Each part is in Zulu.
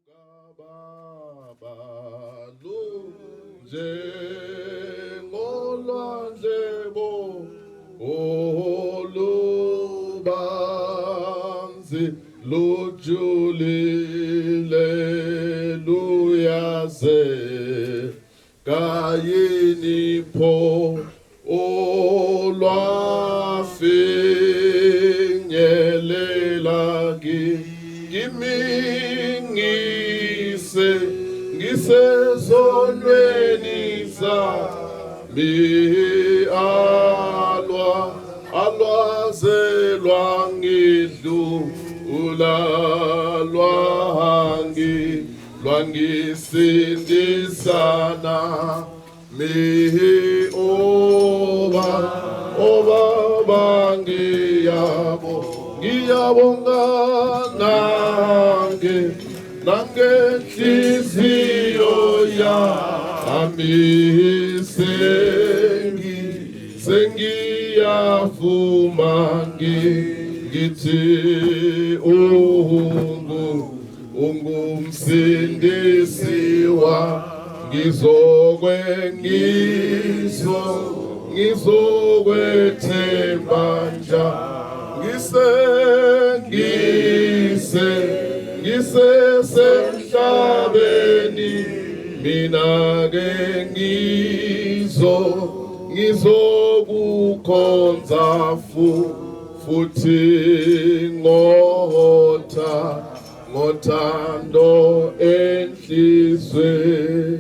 Baba njengolwandle olubanzi lujulile luyaze kayini pho olwafinyelela kimi ngisezonweni zami alwazelwa ngidlula lwangisindisana obaba ngiyabonga nangenhliziyo yami sengiyavuma ngithi ungumsindisi ngizokwethemba ngisesemhlabeni mina ke ngizokukhonza futhi ngothando enhlizweni.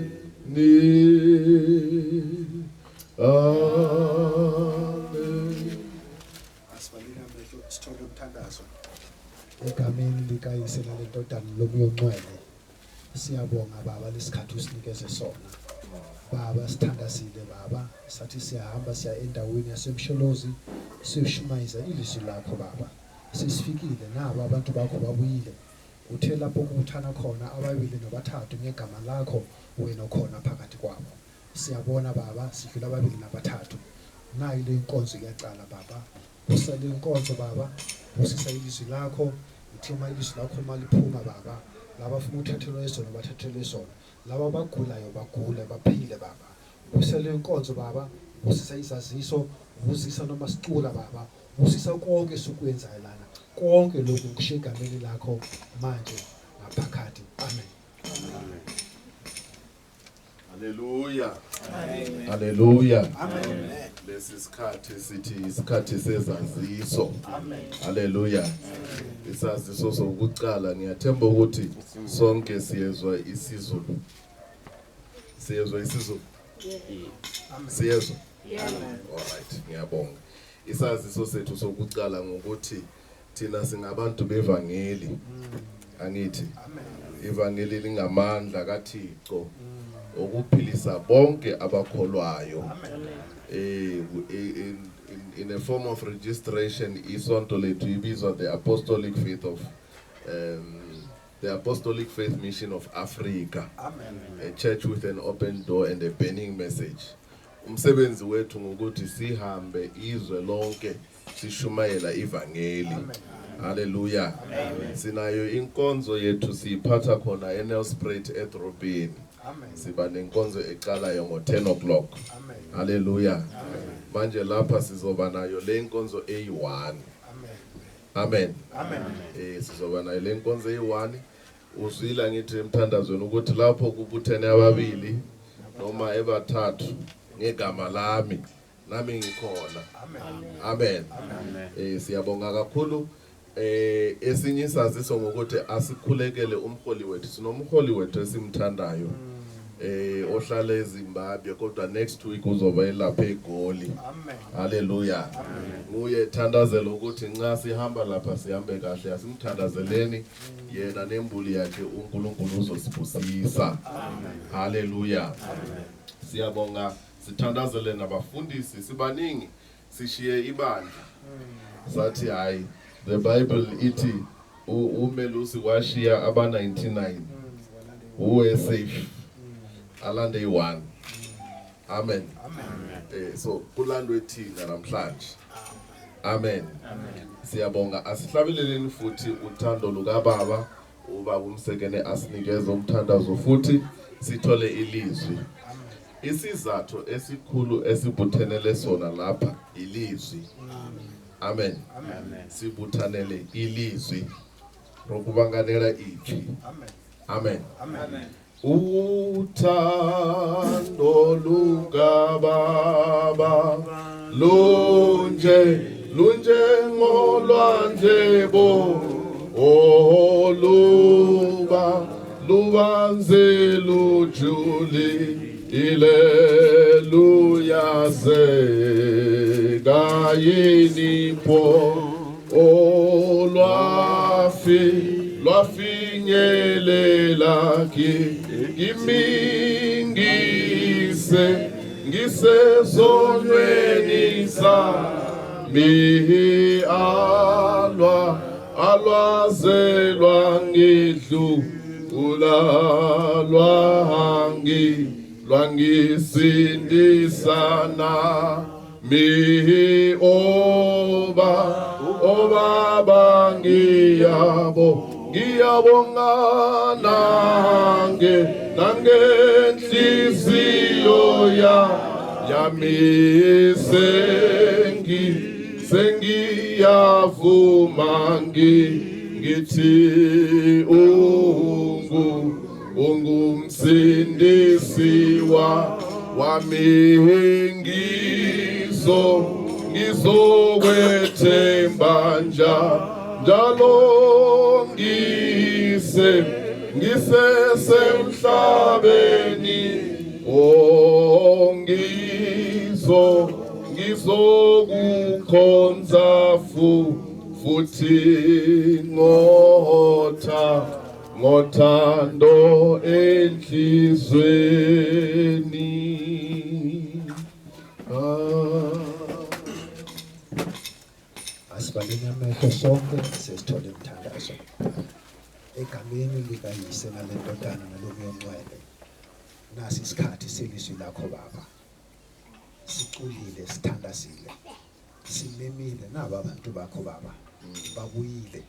Sithole umthandazo egameni likayise lentodana lomyongcwele. Siyabonga baba lesikhathi usinikeze sona. Baba sithandazile baba, sathi siyahamba siya endaweni yasemsholozi siyoshumayeza ilizwi lakho baba. Sisifikile nabo abantu bakho babuyile. Uthe lapho kuthana khona ababili nobathathu ngegama lakho wena ukhona phakathi kwabo. Siyabona baba sidlula ababili nabathathu. Nayi le inkonzo iyaqala baba. Usale inkonzo baba, usisa ilizwi lakho, uthima ilizwi lakho maliphuma baba. Laba funa uthathelwe isona bathathelwe isona. Laba bagulayo bagule baphile baba. Usale inkonzo baba, usisa izaziso, usisa noma sicula baba. Usisa konke esukwenzayo lana. Konke lokhu kushegameni lakho manje naphakade. Amen. Hallelujah. Amen. Hallelujah. Amen. Lesi sikhathi sithi isikhathi sezaziso. Amen. Hallelujah. Isaziso sokuqala ngiyathemba ukuthi sonke siyezwa isiZulu. Siyezwa isiZulu? Siyezwa? Amen. Alright, ngiyabonga. Isaziso sethu sokuqala ngokuthi thina singabantu bevangeli. Angithi? Amen. Ivangeli lingamandla kaThixo okuphilisa bonke abakholwayo. In a form of registration isonto lethu ibizwa the Apostolic Faith Mission of Africa. Amen. A church with an open door and a burning message. Umsebenzi wethu ngokuthi sihambe izwe lonke sishumayela ivangeli. Hallelujah. Sinayo inkonzo yethu siyiphatha khona eNelspruit edrobheni. Siba nenkonzo eqalayo ngo-10 o'clock. Hallelujah. Manje lapha sizoba nayo le nkonzo eyi-1. Amen. Sizoba nayo le nkonzo eyi-1. Uzwila ngithi emthandazweni ukuthi lapho kubuthene ababili noma ebathathu ngegama lami nami ngikhona. Amen. Siyabonga kakhulu. Esinye isaziso ngokuthi asikhulekele umholi wethu. Sinomholi wethu esimthandayo. Ohlala eZimbabwe kodwa next week uzoba elapha eGoli. Hallelujah. Nguye thandazela ukuthi nxa sihamba lapha sihambe kahle asimthandazeleni yena nembuli yakhe uNkulunkulu uzosibusisa. Hallelujah. Siyabonga sithandazele nabafundisi sibaningi sishiye ibandla. Sathi hayi the Bible ithi uMelusi washiya aba 99 uwe safe alande i1. Amen. So kulandwe thina namhlanje. Amen. Siyabonga asihlabeleleni futhi uthando lukaBaba ubaba umsekene asinikeze umthandazo futhi sithole ilizwi. Isizathu esikhulu esibuthanele sona lapha ilizwi. Amen. Sibuthanele ilizwi rokubanganela ithi. Amen. Uthando lukaBaba lunje ngolwandle bo lubanze lujuli Hallelujah, say, Gayini po, o lwafi nyelela ngise zonweni sami alwazelwa ngidlu lwangisindisana mi obaba ngiyabonga nange nhliziyo yami sengiyavuma ngithi ungumsindisi wami ngizokwethemba njalo ngisesemhlabeni ngizokukhonza futhi ngothando enhlizweni. Asibaleni amehlo sonke sesithole umthandazo. Egameni likayise nalendodana nalomoya omngcwele. Nasi isikhathi selizwi lakho Baba. Siculile sithandazile. Simemile naba abantu bakho Baba. Babuyile.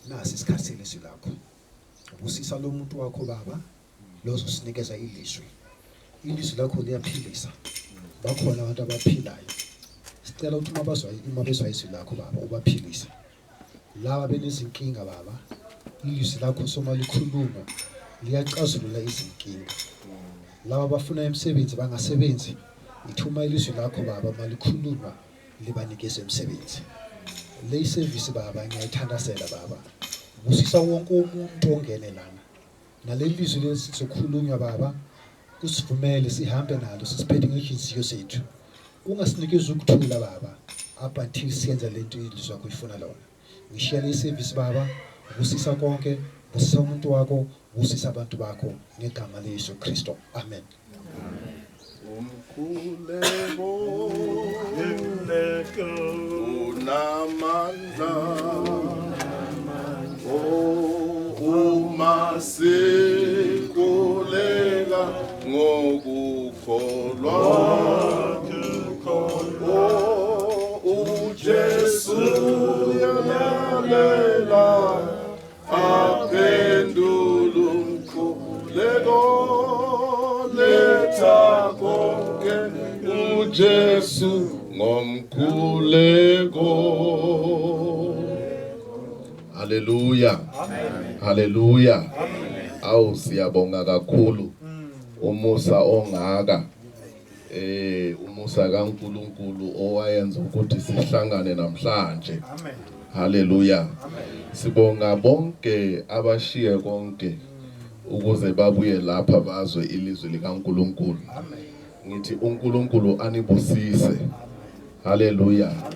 Nasi isikhathi selizwi lakho. Ubusisa lo muntu wakho Baba lozosinikeza ilizwi. Ilizwi lakho liyaphilisa. Bakhona abantu abaphilayo. Sicela ukuthi uma bezwa izwi lakho Baba ubaphilise. Laba benezinkinga Baba, ilizwi lakho soma likhuluma liyacazulula izinkinga. Laba bafuna umsebenzi bangasebenzi, ithuma ilizwi lakho Baba malikhuluma libanikeze umsebenzi. Le service Baba ngiyayithandazela Baba. Busisa wonke umuntu ongene lana. Naleli lizwi lesizokhulunywa Baba, usivumele sihambe nalo sisiphethe ngenhliziyo sethu. Ungasinikeza ukuthula Baba up until siyenza lento ilizwi lakho ifuna lona. Ngishiya le service Baba, busisa konke, busisa umuntu wakho, busisa abantu bakho ngegama leYesu Kristo. Amen. Umkhuleko unamandla uma sikhuleka ngokukholwa uJesu yalela aphendula umkhuleko letha konke uJesu ngomkhuleko. Hallelujah. Amen. Hallelujah. Amen. Awu siyabonga kakhulu umusa ongaka umusa kaNkulunkulu owayenza ukuthi sihlangane namhlanje. Amen. Hallelujah. Amen. Sibonga bonke abashiye konke ukuze babuye lapha bazwe ilizwi likaNkulunkulu. Amen. Ngithi uNkulunkulu anibusise. Hallelujah. Amen.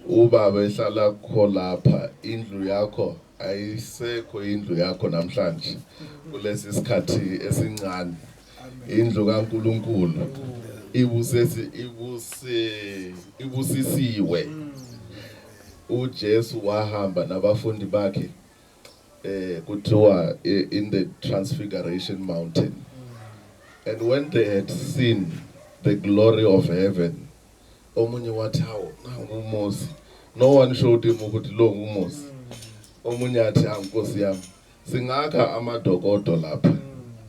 Ubaba ehlala kho lapha indlu yakho ayisekho indlu yakho namhlanje kulesi sikhathi esincane. Indlu kaNkulunkulu ibusisiwe. uJesu wahamba nabafundi bakhe kuthiwa in the Transfiguration Mountain, and when they had seen the glory of heaven, omunye wathi hawo ngumuzi. No one showed him ukuthi lo ngumuzi. Omunye athi Nkosi yami singakha amadokodo lapha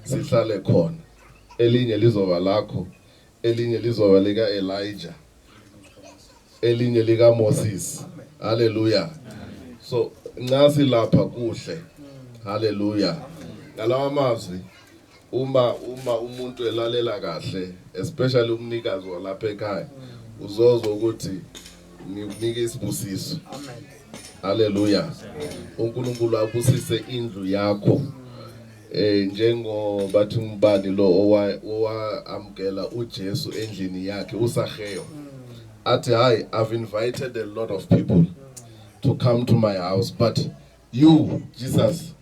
sihlale khona, elinye lizoba lakho, elinye lizoba lika Elijah, elinye lika Moses. Hallelujah. So ngasi lapha kuhle. Hallelujah. Ngalawa mazwi uma umuntu elalela kahle, especially umnikazi walapha ekhaya, uzozwa ukuthi ngikunike isibusiso. Amen. Hallelujah. uNkulunkulu abusise indlu yakho. Njengo bathi umbani lo owaamkela uJesu endlini yakhe uSageyo. Athi hayi, I've invited a lot of people to come to my house, but you, Jesus,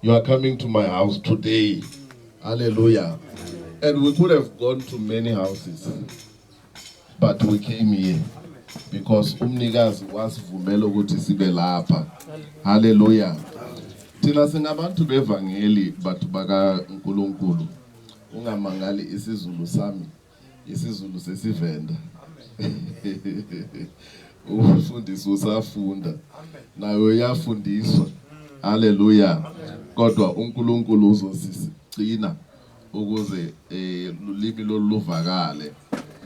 you are coming to my house today. Hallelujah. And we could have gone to many houses, but we came here because umnikazi wasivumela ukuthi sibe lapha. Hallelujah. Thina singabantu bevangeli bathu baka uNkulunkulu. Ungamangali isiZulu sami, isiZulu sesivenda. Ufundiswa usafunda, nawe uyafundiswa. Hallelujah. Kodwa uNkulunkulu uzosigcina ukuze ulimi loluvakale.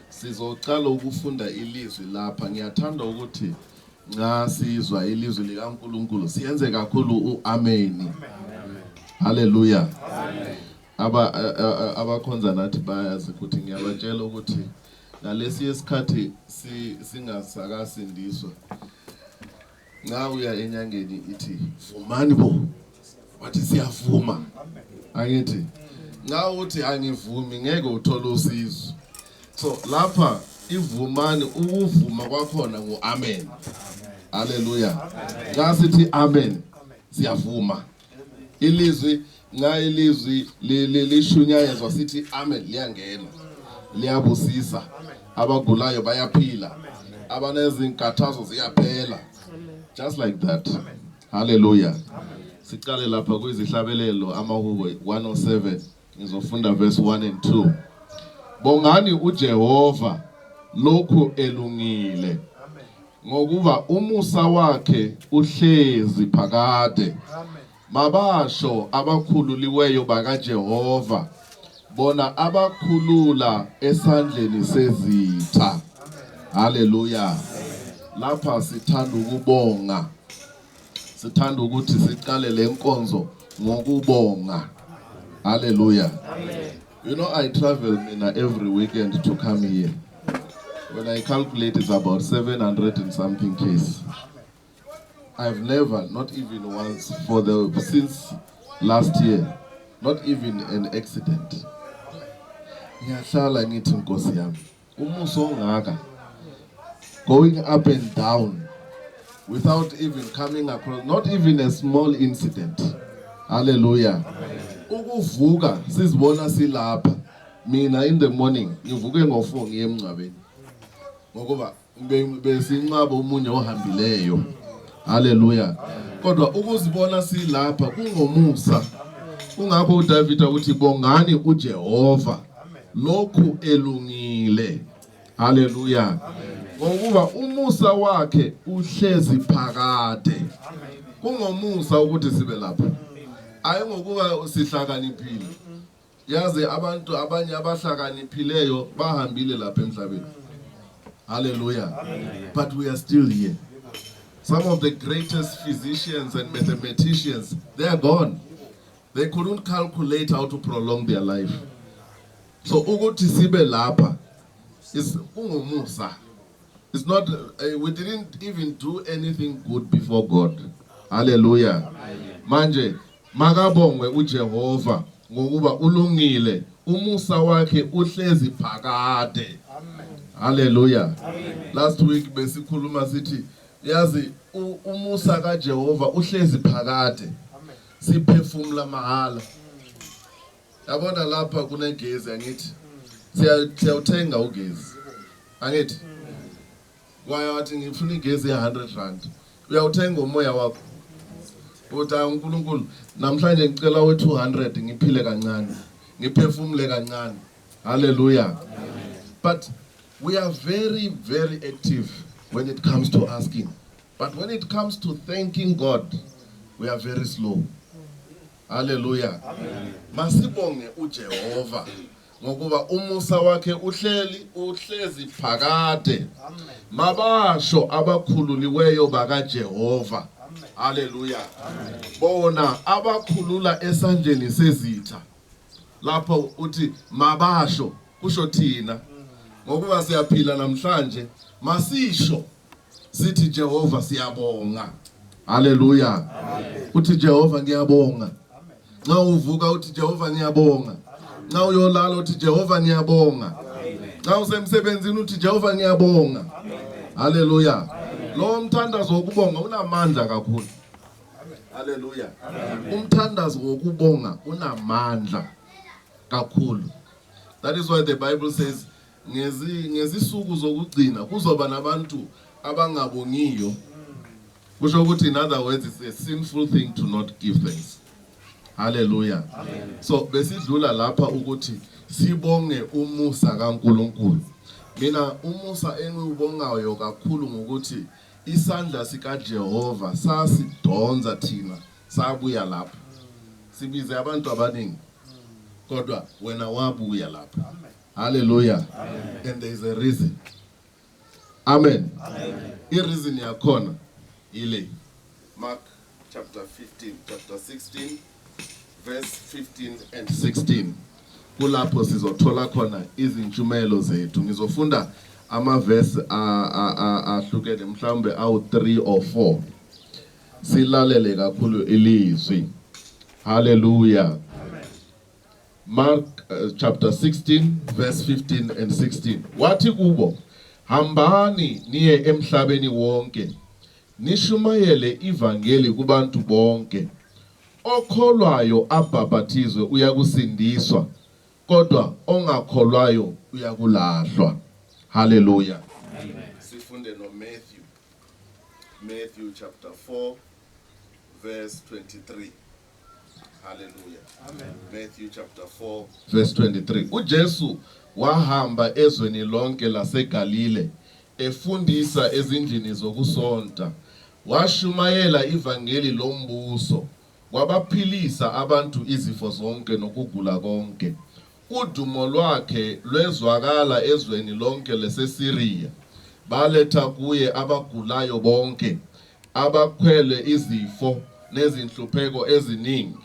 Sizoqala ukufunda ilizwi lapha. Ngiyathanda ukuthi nxa sizwa ilizwi likaNkulunkulu siyenze kakhulu uamen. Hallelujah. Abakhonza nathi bayazi ukuthi ngiyabatshela ukuthi ngalesi isikhathi singasakasindiswa. Nga uya enyangeni ithi vumani bo. Wathi siyavuma. Angithi nga uthi angivumi ngeke uthole usizo. So lapha ivumani, ukuvuma kwakhona nguamen. Hallelujah. Nga sithi amen, siyavuma. Ilizwi nga ilizwi lishunyayezwa sithi amen, liyangena, liyabusisa. Abagulayo bayaphila, abanezinkathazo ziyaphela. Just like that. Hallelujah. Siqale lapha kuyizihlabelelo amahubo 107, ngizofunda verse 1 and 2. Bongani uJehova lokhu elungile, ngokuba umusa wakhe uhlezi phakade. Mabasho abakhululiweyo bakaJehova, bona abakhulula esandleni sezitha. Hallelujah. Lapha sithanda ukubonga, sithanda ukuthi siqale lenkonzo ngokubonga. Hallelujah. You know, I travel every weekend to come here. When I calculate, it's about 700 and something cases. I've never, not even once, since last year, not even an accident. Ngiyahlala ngithi Nkosi yami, umuso ongaka, going up and down without even coming across, not even a small incident. Hallelujah. Ukuvuka sizibona silapha. Mina in the morning ngivuke ngo4 ngiye emncwabeni, ngokuba besinqaba umunye ohambileyo. Hallelujah. Kodwa ukuzibona silapha kungomusa. Kungakho uDavid uthi bongani uJehova lokhu elungile. Hallelujah. Ngokuba umusa wakhe uhlezi phakade. Kungomusa ukuthi sibe lapha. Ayi ngokuba sihlakaniphile. Yazi abantu abanye abahlakaniphileyo bahambile lapha emhlabeni. Hallelujah. But we are still here. Some of the greatest physicians and mathematicians, they are gone. They couldn't calculate how to prolong their life. So ukuthi sibe lapha is ungumusa. It's not, we didn't even do anything good before God. Hallelujah. Manje makabongwe uJehova ngokuba ulungile, umusa wakhe uhlezi phakade. Hallelujah. Last week besikhuluma sithi yazi umusa kaJehova uhlezi phakade. Siphefumula mahala. Yabona lapha kunegezi angithi siyawuthenga ugezi. Angithi kwaya wathi ngifuna igezi ye100 rand. Uyawuthenga umoya wakho. Uthi uNkulunkulu namhlanje ngicela we200 ngiphile kancane, ngiphefumule kancane. Hallelujah. But we are very, very active when it comes to asking. But when it comes to thanking God, we are very slow. Hallelujah. Masibonge uJehova ngokuba umusa wakhe uhlezi phakade. Mabasho abakhululiweyo bakaJehova. Hallelujah. Bona abakhulula esandleni sezitha. Lapho uthi mabasho kusho thina ngokuba siyaphila namhlanje masisho sithi Jehova siyabonga. Hallelujah. Uthi Jehova ngiyabonga. Nxa uvuka uthi Jehova ngiyabonga. Nxa uyolala uthi Jehova ngiyabonga. Nxa usemsebenzini uthi Jehova ngiyabonga. Hallelujah. Lo mthandazo wokubonga unamandla kakhulu. Hallelujah. Umthandazo wokubonga unamandla kakhulu. That is why the Bible says ngezisuku zokugcina kuzoba nabantu abangabongiyo. Kusho ukuthi in other words it's a sinful thing to not give thanks. Hallelujah. So besidlula lapha ukuthi sibonge umusa kaNkulunkulu. Mina umusa engiwubongayo kakhulu ngokuthi isandla sika Jehova sasidonza thina sabuya lapha. Sibize abantu abaningi. Kodwa wena wabuya lapha. Hallelujah. And there is a reason. Amen. I-reason yakhona ile Mark chapter 16 verse 15 and 16. Kulapho sizothola khona izintshumayelo zethu. Ngizofunda ama-verse ahlukene mhlawumbe awu-3 or 4. Silalele kakhulu ilizwi. Hallelujah. Mark chapter 16 verse 15 and 16. Wathi kubo, hambani niye emhlabeni wonke, nishumayele ivangeli kubantu bonke. Okholwayo abhabhathizwe uyakusindiswa, kodwa ongakholwayo uyakulahlwa. Hallelujah. Amen. Sifunde no Matthew chapter 4 verse 23. Hallelujah. Amen. Matthew chapter 4 verse 23. uJesu wahamba ezweni lonke laseGalile efundisa ezindlini zokusonta, washumayela ivangeli lombuso, wabaphilisa abantu izifo zonke nokugula konke. Udumo lwakhe lwezwakala ezweni lonke leseSiriya. Baletha kuye abagulayo bonke, abakhwele izifo nezinhlupheko eziningi,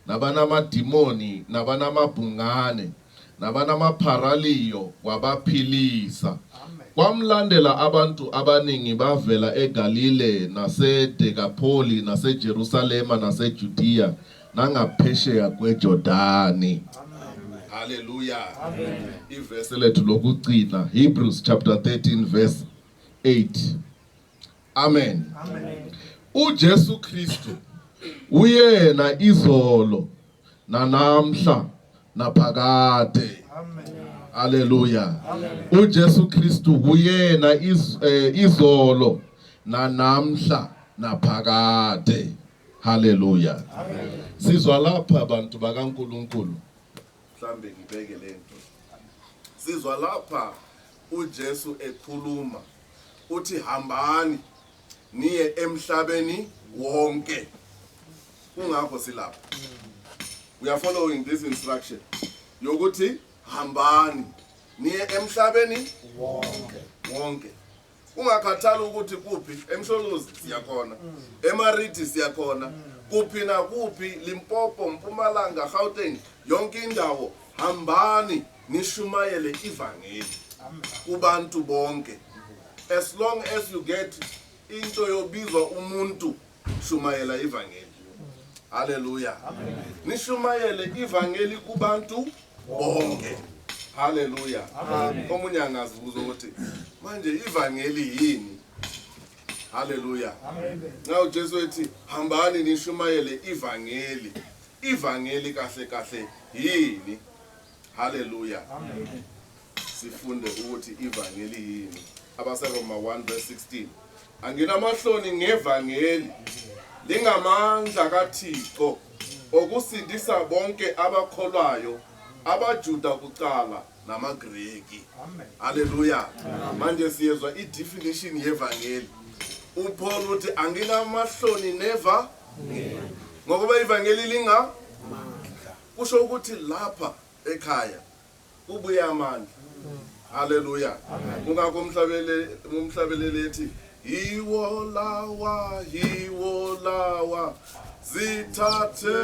nabanamadimoni, nabanamabhungane, nabanamapharaliyo, wabaphilisa. Kwamlandela abantu abaningi bavela eGalile naseDekapholi naseJerusalema naseJudiya nangaphesheya kweJordani. Hallelujah. Amen. Iverse lethu lokugcina Hebrews chapter 13 verse 8. Amen. Amen. uJesu Kristu uyena izolo nanamhla naphakade. Amen. Hallelujah. Amen. uJesu Kristu uyena izolo nanamhla naphakade. Hallelujah. Amen. Sizwa lapha abantu bakaNkulunkulu. Mhlambe ngibeke lento. Sizwa lapha uJesu ekhuluma uthi hambani niye emhlabeni wonke. Kungakho silapha. We are following this instruction. Yokuthi hambani niye emhlabeni wonke. Ungakhathali ukuthi kuphi, eMsholozi siyakhona, eMariti siyakhona, kuphi na kuphi, Limpopo, Mpumalanga, Gauteng, yonke indawo, hambani nishumayele ivangeli kubantu bonke. As long as you get into yobizwa umuntu, shumayela ivangeli. Hallelujah. Amen. Nishumayele ivangeli kubantu bonke. Hallelujah. Amen. Omunye angazibuza ukuthi manje ivangeli yini? Hallelujah. Amen. Now Jesu ethi hambani nishumayele ivangeli. Ivangeli kahle kahle yini? Hallelujah. Amen. Sifunde ukuthi ivangeli yini. AbaseRoma 1 verse 16. Anginamahloni ngevangeli lingamandla kaThixo okusindisa bonke abakholwayo, abaJuda kuqala namaGreki. Amen. Hallelujah. Amen. Manje siyezwa i-definition yevangeli. uPaul uthi anginamahloni neva ngokuba ivangeli kusho ukuthi lapha ekhaya ubuye amandla. Hallelujah. Kungakho umhlabeleli ethi hiwo lawa zithathele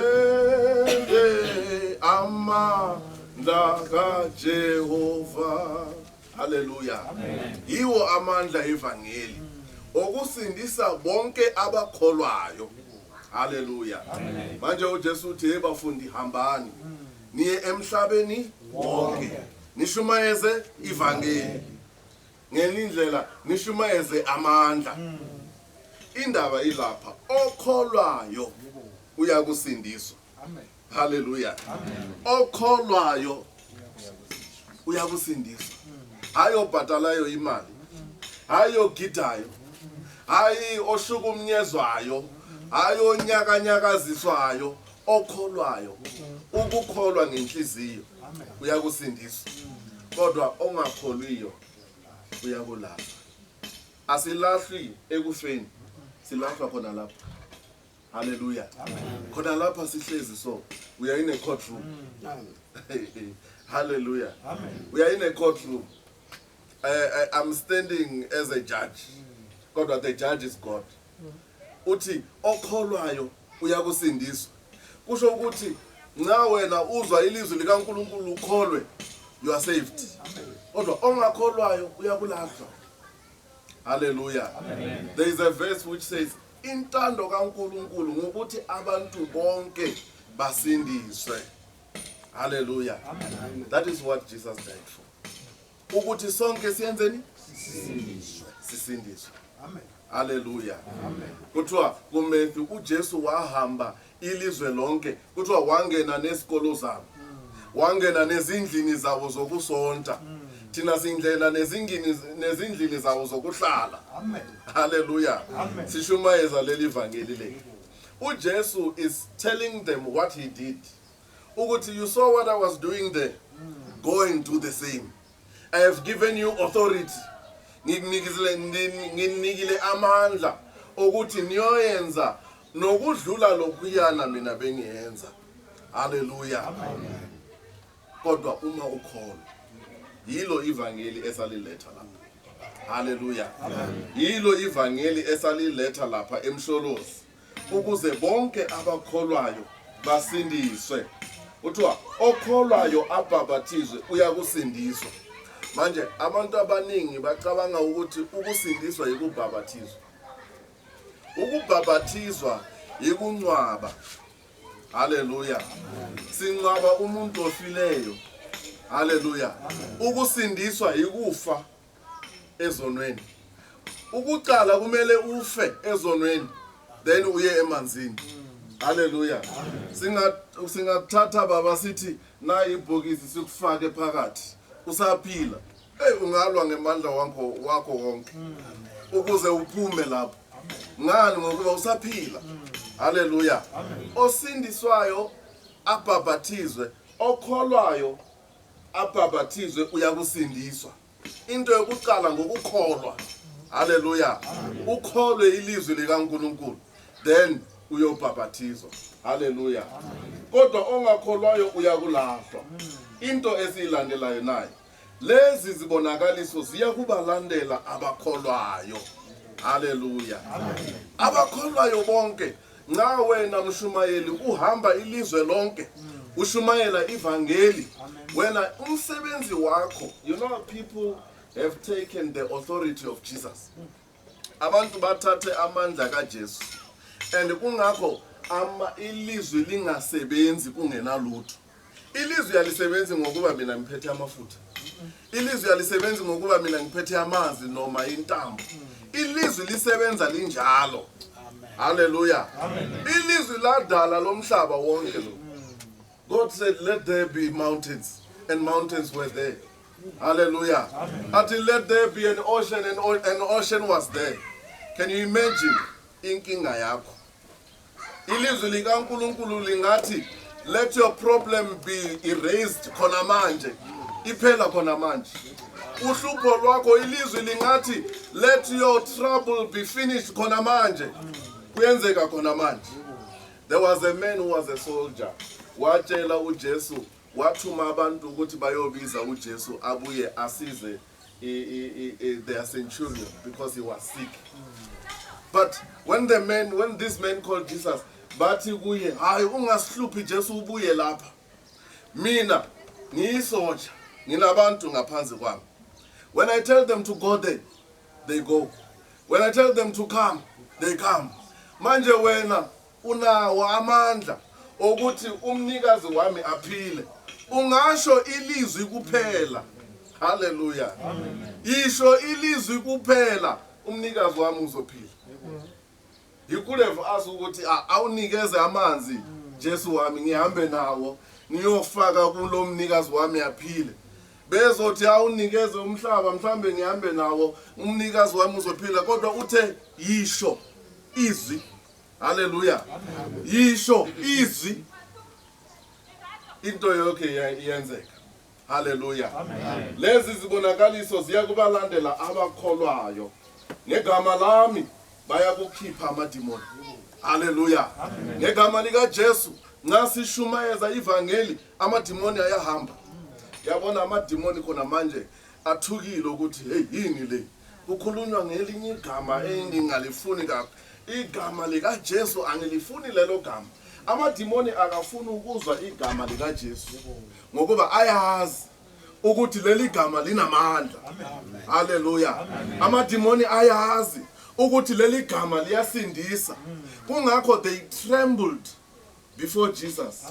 amandla kaJehova. Hallelujah. Yiwo amandla evangeli okusindisa bonke abakholwayo. Hallelujah. Manje uJesu uthi hey bafundi hambani niye emhlabeni wonke nishumayeze ivangeli ngelindlela nishumayeze amandla. Indaba ilapha okholwayo uyakusindiswa. Hallelujah. Okholwayo uyakusindiswa. Hayo bhatalayo imali, hayo gidayo, hayi oshukumnyezwayo, hayo nyakanyakaziswayo. Okholwayo ukukholwa ngenhliziyo uyakusindiswa, kodwa ongakholwiyo uyakulahla. Asilahli ekufeni, silahla khona lapha. Hallelujah. Khona lapha sihlezi so we are in a courtroom. Hallelujah. We are in a courtroom. I'm standing as a judge. God, the judge is God. Uthi okholwayo uyakusindiswa. Kusho ukuthi nxa wena uzwa ilizwi likaNkulunkulu ukholwe, you are saved. Kodwa ongakholwayo uyakulahla. Hallelujah. There is a verse which says intando kaNkulunkulu ngokuthi abantu bonke basindiswe. Hallelujah. That is what Jesus died for. Ukuthi sonke siyenzeni? Sisindiswe. Hallelujah. Kuthiwa kuMatthew uJesu wahamba ilizwe lonke, kuthiwa wangena nesikolo zabo, wangena nezindlini zabo zokusonta, thina singena nezindlini zabo zokuhlala. Hallelujah. Sishumayeza leli vangeli le. uJesu is telling them what he did. Ukuthi you saw what I was doing there, go and do the same. I have given you authority. Nginikile amandla ukuthi niyoyenza nokudlula lokuyana mina bengiyenza. Hallelujah. Kodwa uma ukholwa, yilo ivangeli esaliletha lapha. Hallelujah. Yilo ivangeli esaliletha lapha emsholozi ukuze bonke abakholwayo basindiswe. Uthiwa okholwayo abhabhathizwe uyakusindiswa. Manje abantu abaningi bacabanga ukuthi ukusindiswa yikubhabhathizwa. Ukubhabhathizwa yikuncwaba. Hallelujah. Sincwaba umuntu ofileyo. Hallelujah. Ukusindiswa yikufa ezonweni. Ukuqala kumele ufe ezonweni then uye emanzini. Hallelujah. Singathatha baba sithi na ibhokisi sikufake phakathi usaphila. Ungalwa ngemandla wakho wonke ukuze uphume lapho. Ngani ngokuba usaphila. Hallelujah. Osindiswayo abhabhathizwe, okholwayo abhabhathizwe uyakusindiswa. Into yokuqala ngokukholwa. Hallelujah. Ukholwe ilizwi likaNkulunkulu then uyobhabhathizwa. Hallelujah. Kodwa ongakholwayo uyakulahlwa. Into esilandelayo nayo, lezi zibonakaliso ziyakubalandela abakholwayo. Hallelujah. Abakholwayo bonke, nxa wena mshumayeli uhamba ilizwe lonke ushumayela ivangeli, wena umsebenzi wakho, you know, people have taken the authority of Jesus. Abantu bathathe amandla kaJesu, and kungakho ilizwi lingasebenzi kungenalutho. Ilizwi yalisebenzi ngokuba mina ngiphethe amafutha. Ilizwi yalisebenzi ngokuba mina ngiphethe amanzi noma intambo. Ilizwi lisebenza linjalo. Hallelujah. Ilizwi ladala lomhlaba wonke lo. God said let there be mountains, and mountains were there. Hallelujah. Until let there be an ocean, and an ocean was there. Can you imagine inkinga yakho? Ilizwi likaNkulunkulu lingathi let your problem be erased khona manje, iphela khona manje. Uhlupho lwakho ilizwi lingathi let your trouble be finished khona manje, kuyenzeka khona manje. There was a man who was a soldier. watshela uJesu wathuma abantu ukuthi bayobiza uJesu abuye asize their centurion because he was sick. But when this man called Jesus, bathi kuye, hayi ungasihluphi Jesu ubuye lapha. Mina ngiyisoja, nginabantu ngaphansi kwami. When I tell them to go there, they go. When I tell them to come, they come. Manje wena unawo amandla ukuthi umnikazi wami aphile. Ungasho ilizwi kuphela. Hallelujah. Isho ilizwi kuphela umnikazi wami uzophila. He could have asked ukuthi awunikeze amanzi Jesu wami ngihambe nawo ngiyofaka kulo mnikazi wami aphile. Bezothi awunikeze umhlaba mhlambe ngihambe nawo umnikazi wami uzophila, kodwa uthe yisho izwi. Hallelujah. Yisho izwi into yonke iyenzeka. Hallelujah. Lezi zibonakaliso ziyakubalandela abakholwayo. Ngegama lami bayakukhipha amadimoni. Hallelujah. Ngegama lika Jesu ngasishumayeza ivangeli amadimoni ayahamba. Yabona amadimoni khona manje athukile ukuthi hey yini le? Kukhulunywa ngelinye igama engingalifuni kakhulu. Igama lika Jesu angilifuni lelo gama. Amadimoni akafuni ukuzwa igama lika Jesu ngokuba ayazi ukuthi leli gama linamandla. Hallelujah. Amadimoni ayazi ukuthi leli gama liyasindisa. Kungakho they trembled before Jesus.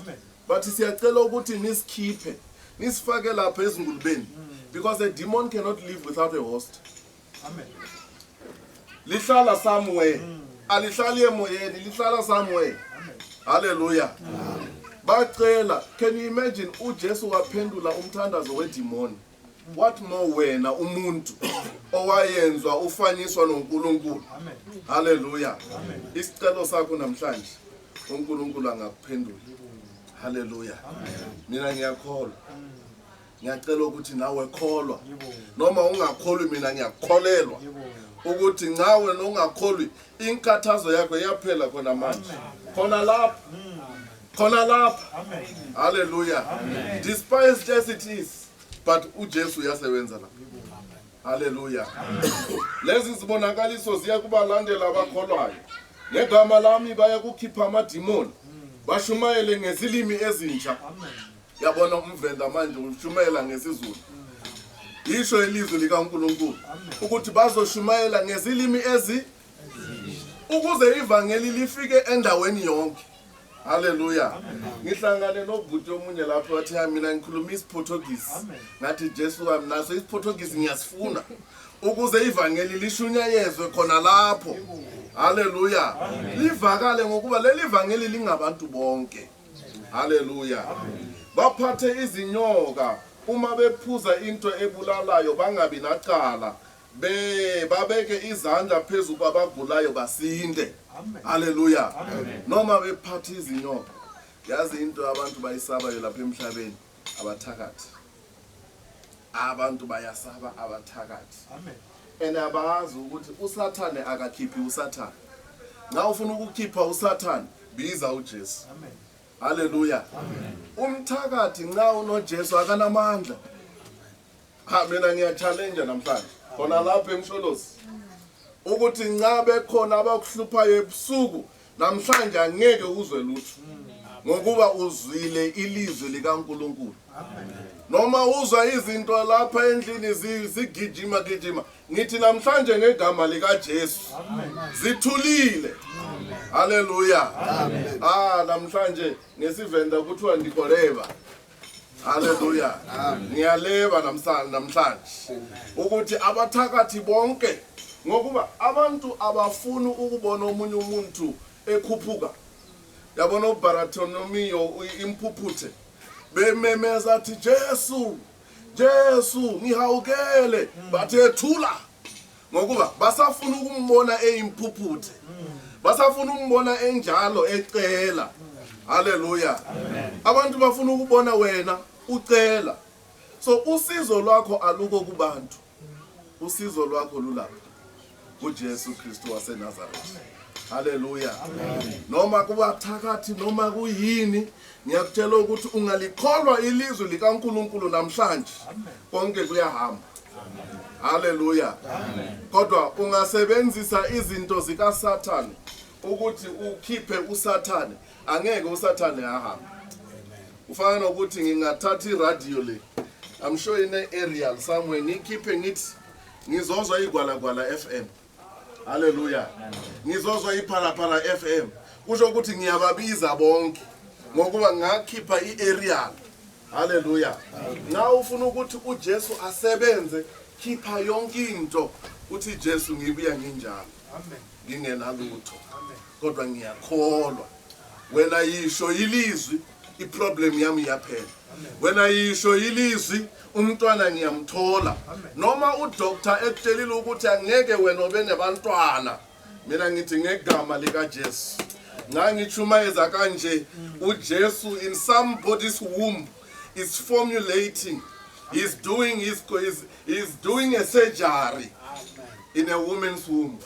But siyacela ukuthi nisikhiphe, nisifake lapha ezingulubeni, because a demon cannot live without a host. Amen. Lihlala somewhere. Alihlali emoyeni, lihlala somewhere. Hallelujah. Bacela, can you imagine uJesu waphendula umthandazo wedemoni? What more wena umuntu owayenzwa ufanyiswa noNkulunkulu? Amen. Hallelujah. Isicelo sakho namhlanje uNkulunkulu angakuphendula. Hallelujah. Mina ngiyakholwa. Ngiyacela ukuthi nawe kholwa. Noma ungakholwi mina ngiyakholelwa ukuthi ngawe nongakholwi inkathazo yakho yaphela khona manje. Khona lapha. Khona lapha. Amen. Hallelujah. Amen. Despised as it is, but uJesu yasebenza la. Hallelujah. Lezi zibonakaliso ziyakubalandela abakholwayo. Ngegama lami bayakukhipha amadimoni. Bashumayele ngezilimi ezintsha. Yabona umvenda manje ushumayela ngesizulu. Isho ilizwi likaNkulunkulu ukuthi bazoshumayela ngezilimi ukuze ivangeli lifike endaweni yonke. Hallelujah. Ngihlangane nobhuti omunye lapho wathi mina ngikhuluma isiPortuguese. Ngathi Jesu wami naso isiPortuguese ngiyasifuna ukuze ivangeli lishunyayezwe khona lapho. Hallelujah. Livakale ngokuba leli ivangeli lingabantu bonke. Hallelujah. Baphathe izinyoka uma bephuza into ebulalayo bangabi nacala. Babeke izandla phezulu kwabagulayo basinde. Hallelujah. Noma bephathe izinyoka. Yazi into abantu bayisabayo lapha emhlabeni, abathakathi. Abantu bayasaba abathakathi. Amen. Abazi ukuthi uSathane akakhiphi uSathane. Nxa ufuna ukukhipha uSathane, biza uJesu. Amen. Hallelujah. Amen. Umthakathi nxa unoJesu akanamandla. Mina ngiyachallenge namhlanje. Khona lapha eMsholosi. Ukuthi nxa bekhona abakuhluphayo ebusuku, namhlanje angeke uzwe lutho. Ngokuba uzwile ilizwi likaNkulunkulu. Amen. Noma uzwa izinto lapha endlini zigijima, ngithi namhlanje ngegama lika Jesu zithulile. Hallelujah. Amen. Namhlanje ngesivenda kuthiwa ndikoleba. Hallelujah. Ngiyaleba namhlanje ukuthi abathakathi bonke, ngokuba abantu abafuna ukubona omunye umuntu ekhuphuka. Yabona uBartholomew imphuphuthe bememeza athi Jesu ngihawukele, bathe thula ngokuba basafuna ukumbona eyimphuphuthe. Basafuna ukumbona enjalo ecela. Hallelujah. Amen. Abantu bafuna ukubona wena ucela. So usizo lwakho aluko kubantu. Usizo lwakho lulapha kuJesu Kristu waseNazaretha. Haleluya. Noma kuba phakathi noma kuyini ngiyakutshela ukuthi ungalikholwa ilizwi likaNkuluNkulu namhlanje konke kuyahamba. Haleluya. Kodwa ungasebenzisa izinto zikaSathane ukuthi ukhiphe uSathane, angeke uSathane ahambe. Ufana nokuthi ngingathatha iradio le, I'm sure in an aerial somewhere, ngikhiphe ngithi ngizozwa igwalagwala FM. Haleluya. Ngizozwa iphalaphala FM. Kusho ukuthi ngiyababiza bonke ngokuba ngakhipha i-aerial. Haleluya. Na ufuna ukuthi uJesu asebenze, khipha yonke into uthi Jesu ngibuya nginjalo. Amen. Ngingenalutho. Amen. Kodwa ngiyakholwa. Wena yisho ilizwi, iproblem yami iyaphela. Wena yisho ilizwi, umntwana ngiyamthola. Noma udoctor ekutshelile ukuthi angeke wena ube nebantwana, mina ngithi ngegama lika Jesu. Ngangichumayeza kanje, uJesu in somebody's womb is formulating. He's doing a surgery in a woman's womb.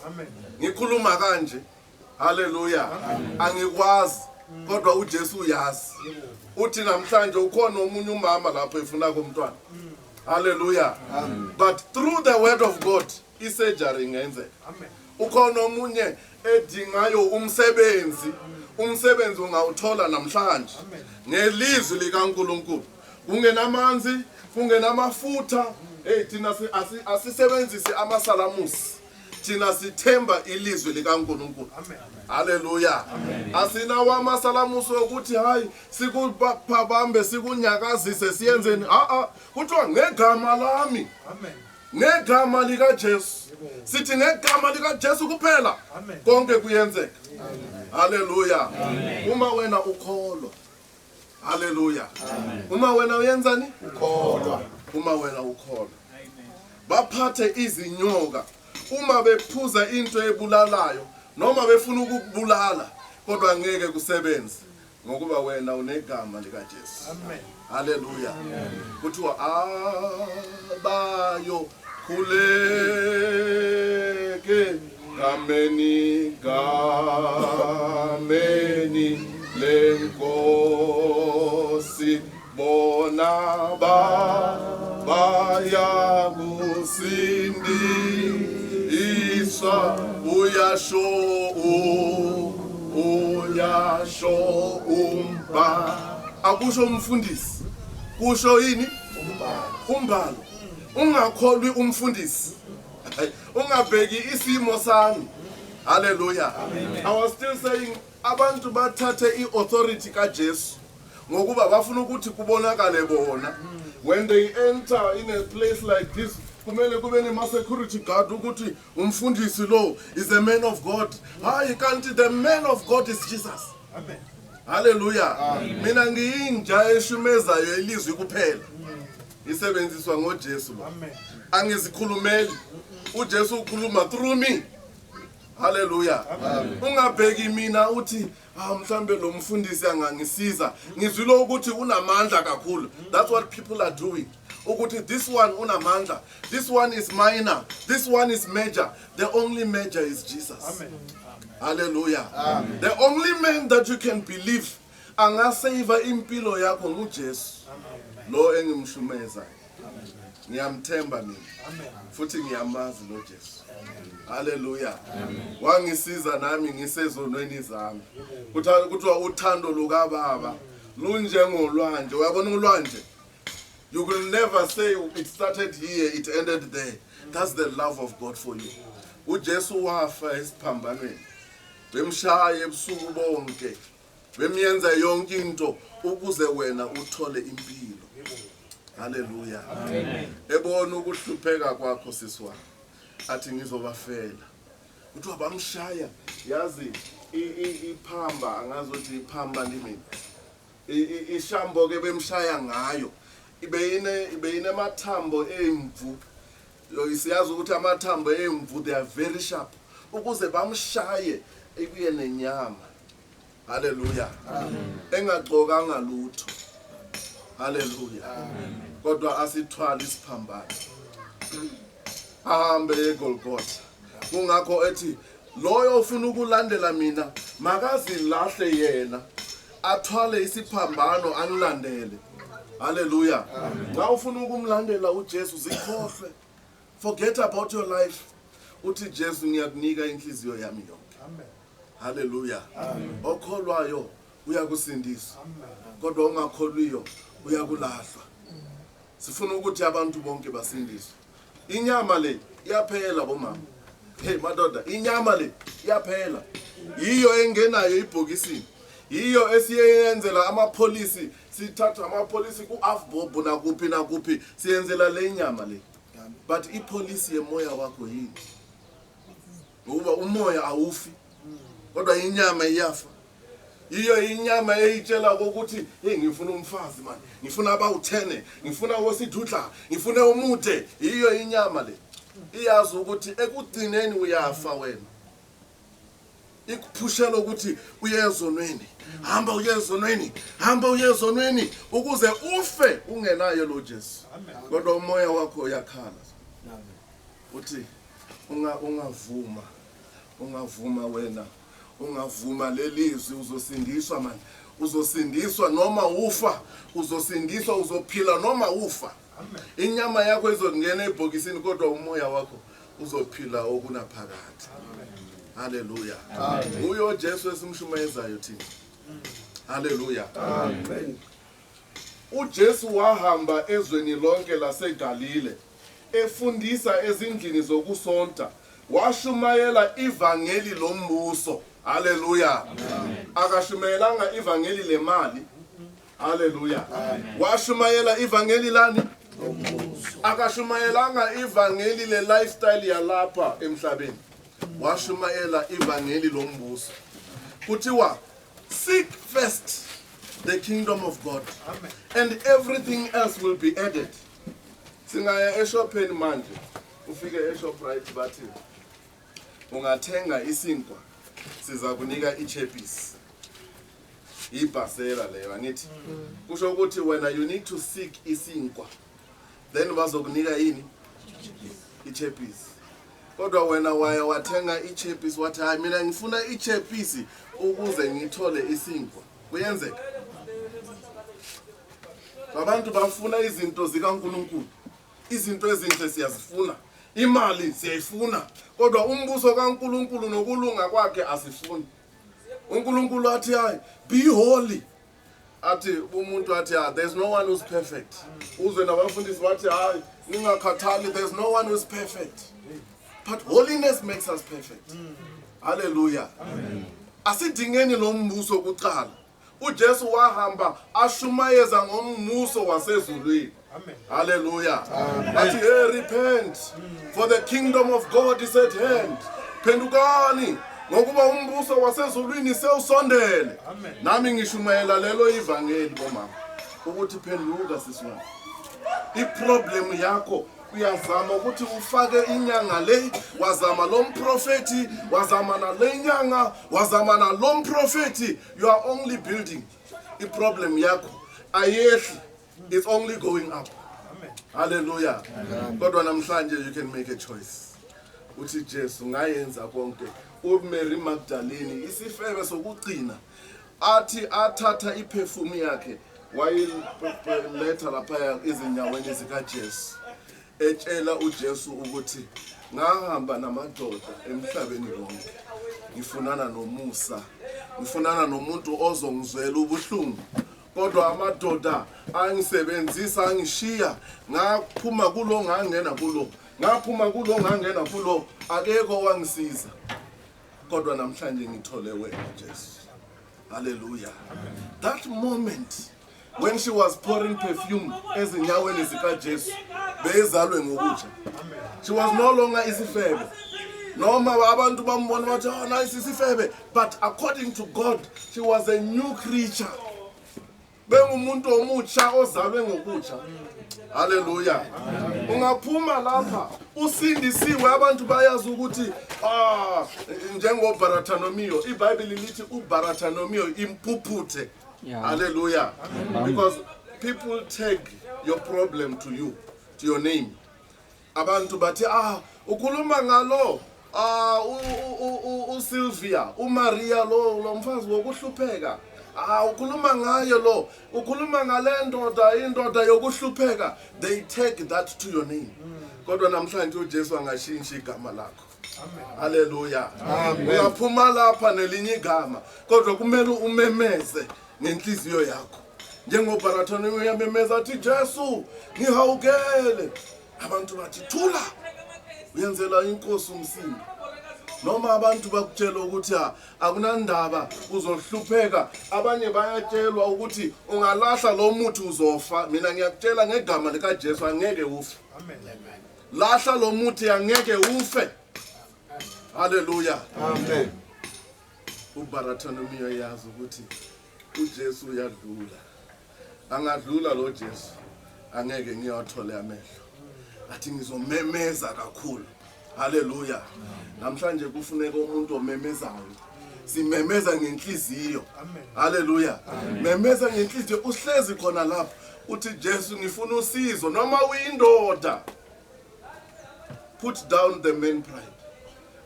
Ngikhuluma kanje. Hallelujah. Angikwazi kodwa uJesu uyazi. Uthi namhlanje ukhona omunye umama lapho efuna kumntwana. Hallelujah. But through the word of God isurgery ingenzeka. Ukhona omunye edingayo umsebenzi. Umsebenzi ungawuthola namhlanje ngelizwi likaNkuluNkulu. Kungenamanzi, kungenamafutha, thina asisebenzise amasalamusi. Thina sithemba ilizwi likaNkuluNkulu. Haleluya. Asinawo amasalamusi ukuthi hayi sikubambe sikunyakazise siyenzeni. Kuthiwa ngegama lami. Ngegama lika Jesu. Sithi ngegama lika Jesu kuphela konke kuyenzeka. Haleluya. Uma wena ukholwa. Haleluya. Uma wena uyenzani? Ukholwa. Uma wena ukholwa. Baphathe izinyoka. Uma bephuza into ebulalayo noma befuna ukukubulala kodwa ngeke kusebenze ngokuba wena unegama lika Jesu. Amen. Haleluya. Kuthiwa abayo khuleke gameni lenkosi bona bayakusindisa uyasho umba. Akusho umfundisi, kusho yini? Umbalo. Ungakholwi umfundisi, ungabheki isimo sami. Hallelujah. I was still saying abantu bathathe i-authority kaJesu ngokuba bafuna ukuthi kubonakale bona. When they enter in a place like this, kumele kube nema-security guard ukuthi umfundisi lo is a man of God. Hayi kanti the man of God is Jesus. Amen. Hallelujah. Mina ngiyinja eshumezayo ilizwi kuphela. Isebenziswa ngoJesu. Amen. Angizikhulumeli. uJesu ukhuluma through me. Hallelujah. Ungabheki mina uthi mhlambe lo mfundisi angangisiza. Ngizwile ukuthi unamandla kakhulu. That's what people are doing. Ukuthi this one unamandla, this one is minor, this one is major. The only major is Jesus. Amen. Hallelujah. Amen. The only man that you can believe angasave impilo yakho nguJesu. Lo engimshumeza. Ngiyamthemba mina. Futhi ngiyamazi lo Jesu. Hallelujah. Wangisiza nami ngisezonweni zami. Kuthiwa uthando lukaBaba lunjengolwandle. Uyabona ulwandle? You will never say it started here, it ended there. That's the love of God for you. uJesu wafa esiphambanweni. Bemshaya ebusuku bonke. Bemyenza yonke into ukuze wena uthole impilo. Hallelujah. Amen. Ebona ukuhlupheka kwakho siswa. Athi ngizobafela. Kuthiwa bamshaya, yazi iphamba angazothi iphamba ndimini. Ishambo ke bemshaya ngayo. Ibeyine amathambo emvu. Siyazi ukuthi amathambo emvu they are very sharp. Ukuze bamshaye ibuye nenyama. Hallelujah. Amen. Engagqokanga lutho. Hallelujah. Amen. Kodwa asithwala isiphambano. Ahambe eGolgotha. Kungakho ethi loyo ufuna ukulandela mina makazilahle yena athwale isiphambano anilandele. Hallelujah. Xa ufuna ukumlandela uJesu zikhohlwe, forget about your life, uthi Jesu ngiyakunika inhliziyo yami yonke. Amen. Hallelujah. Okholwayo uyakusindiswa, kodwa ongakholwiyo uyakulahlwa. Sifuna ukuthi abantu bonke basindiswe. Inyama le iyaphela bomama. Hey madoda, inyama le iyaphela. Yiyo engenayo ibhokisini. Yiyo esiyenzela amapolisi, sithatha amapolisi ku-Afbob nakuphi siyenzela le nyama le. But ipolisi yemoya wakho yini? Ngoba umoya awufi, kodwa inyama iyafa. Yiyo inyama eyitshela ukuthi hey ngifuna umfazi man, ngifuna abawu10, ngifuna osidudla, ngifuna umude. Yiyo inyama le iyazi ukuthi ekugcineni uyafa wena. Ikuphushela ukuthi uyezonweni, hamba uyezonweni ukuze ufe ungenayo lo Jesu. Kodwa umoya wakho uyakhala uthi ungavuma wena, ungavuma lelizwi uzosindiswa man, uzosindiswa noma ufa, uzosindiswa uzophila noma ufa. Inyama yakho izongena ebhokisini kodwa umoya wakho uzophila okunaphakade. Hallelujah. Uyo Jesu esimshumayezayo thina. Hallelujah. Amen. uJesu wahamba ezweni lonke laseGalile efundisa ezindlini zokusonta, washumayela ivangeli lombuso. Hallelujah. Akashumayelanga ivangeli lemali. Hallelujah. Washumayela ivangeli lani? Akashumayelanga ivangeli le lifestyle yalapha emhlabeni. Washumayela ivangeli lombuso. Kuthiwa seek first the kingdom of God, and everything else will be added. Singaya eshopeni manje, ufike eShoprite bathi ungathenga isinkwa siza kunika ichepisi. Ibhasela leyo angithi. Kusho ukuthi wena you need to seek isinkwa, then bazokunika yini? Ichepisi. Kodwa wena waya wathenga ichepisi wathi hayi mina ngifuna ichepisi ukuze ngithole isinkwa. Kuyenzeka? Abantu bafuna izinto zikaNkulunkulu. Izinto ezinhle siyazifuna. Imali siyayifuna. Kodwa umbuso kaNkulunkulu nokulunga kwakhe asifuni. uNkulunkulu athi hayi be holy. Athi umuntu athi there's no one who's perfect. Uzwe nabafundisi bathi hayi ningakhathali, there's no one who's perfect. But holiness makes us perfect. Hallelujah. Amen. Asidingeni lo mbuso kuqala. uJesu wahamba ashumayeza ngombuso wasezulwini. Amen. Hallelujah. Athi hey, repent for the kingdom of God is at hand. Phendukani ngokuba umbuso wasezulwini sewusondele. Nami ngishumayela lelo ivangeli bomama ukuthi phenduka sisiwana. Iproblem yakho uyazama ukuthi ufake inyanga le, wazama lo mprofeti, wazama na le nyanga, wazama na lo mprofeti, you are only building. Iproblem yakho ayehli, it's only going up. Amen. Hallelujah. Kodwa namhlanje you can make a choice. Uthi Jesu ngayenza konke. uMary Magdalene isifebe sokugcina athi athatha iperfume yakhe wayiletha lapha ezinyaweni zikaJesu, etshela uJesu ukuthi ngahamba namadoda emhlabeni wonke, ngifunana nomusa, ngifunana nomuntu ozongizwela ubuhlungu, kodwa amadoda angisebenzisa angishiya, ngaphuma kulo ngangena kulo, ngaphuma kulo ngangena kulo, akekho wangisiza, kodwa namhlanje ngithole wena Jesu. Hallelujah. That moment when she was pouring perfume ezinyaweni zikaJesu, bezalwe ngokutsha. She was no longer isifebe. Noma abantu bambona bathi oh nice isifebe, but according to God she was a new creature. Bengumuntu omutsha ozalwe ngokutsha. Hallelujah. Ungaphuma lapha usindisiwe, abantu bayazi ukuthi njengo Bartholomew, iBhayibheli lithi uBartholomew impuphuthe. Hallelujah. Because people take your problem to you, to your name. Abantu bathi ukhuluma ngalo uSylvia, uMaria lo mfazi wokuhlupheka. Ukhuluma ngayo lo, ukhuluma ngale ndoda, indoda yokuhlupheka. They take that to your name. Kodwa namhlanje uJesu angashintsha igama lakho. Hallelujah. Uyaphuma lapha nelinye igama, kodwa kumele umemeze ngenhliziyo yakho. NjengoBarathon uyamemeza athi Jesu, ngihawukele. Abantu bathi thula. Uyenzela inkosi umsindi. Noma abantu bakutshela ukuthi akunandaba uzohlupheka, abanye bayatshelwa ukuthi ungalahla lo muthi uzofa. Mina ngiyakutshela ngegama lika Jesu angeke ufe. Amen. Lahla lo muthi angeke ufe. Hallelujah. Amen. uBarathon uyazi ukuthi uJesu uyadlula. Angadlula lo Jesu angeke ngiyathole amehlo. Athi ngizomemeza kakhulu. Hallelujah. Namhlanje kufuneka umuntu omemezayo. Simemeza ngenhliziyo. Hallelujah. Memeza ngenhliziyo uhlezi khona lapho. Uthi Jesu ngifuna usizo noma uyindoda. Put down the main pride.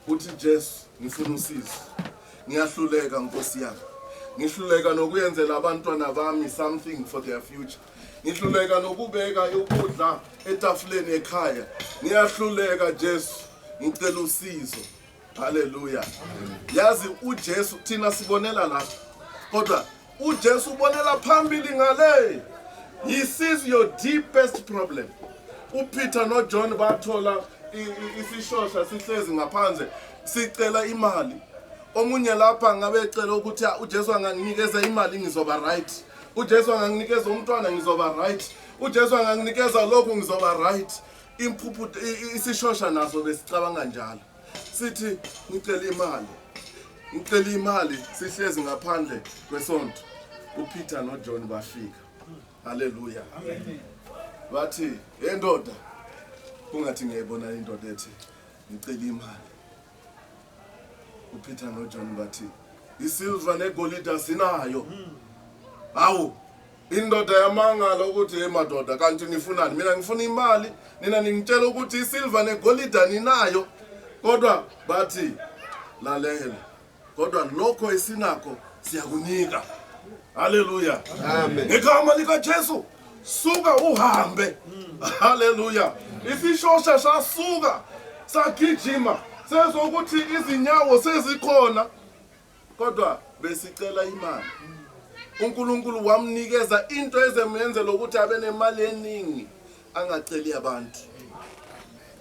Uthi Jesu ngifuna usizo. Ngiyahluleka Nkosi yami. Ngihluleka nokuyenzela abantwana bami something for their future. Ngihluleka nokubeka ukudla etafuleni ekhaya. Ngiyahluleka Jesu. Ngicela usizo. Hallelujah. Yazi uJesu thina sibonela lapha. Kodwa uJesu ubonela phambili ngale. He sees your deepest problem. uPeter noJohn bathola isishosha sihlezi ngaphansi sicela imali. Omunye lapha ngabe ecela ukuthi uJesu anganginikeza imali ngizoba right. uJesu anganginikeza umntwana ngizoba right. uJesu anganginikeza lokhu ngizoba right. Imphuphu isishosha naso besicabanga njalo. Sithi ngicela imali. Ngicela imali sihlezi ngaphandle kwesonto. uPeter noJohn bafika. Hallelujah. Amen. Bathi endoda kungathi ngiyibona indoda ethi ngicela imali. uPeter noJohn bathi isilver negolide sinayo. Hawu indoda yamangala ukuthi madoda kanti nifunani? Mina ngifuna imali, nina ningitshela ukuthi isilver negolide ninayo. Kodwa bathi lalela. Kodwa lokho esinakho siyakunika. Hallelujah. Amen. Ngegama lika Jesu suka uhambe. Hallelujah. Isishosha sasuka sagijima sezokuthi izinyawo sezikhona. Kodwa besicela imali. uNkulunkulu wamnikeza into ezemenzela ukuthi abe nemali eningi angaceli abantu.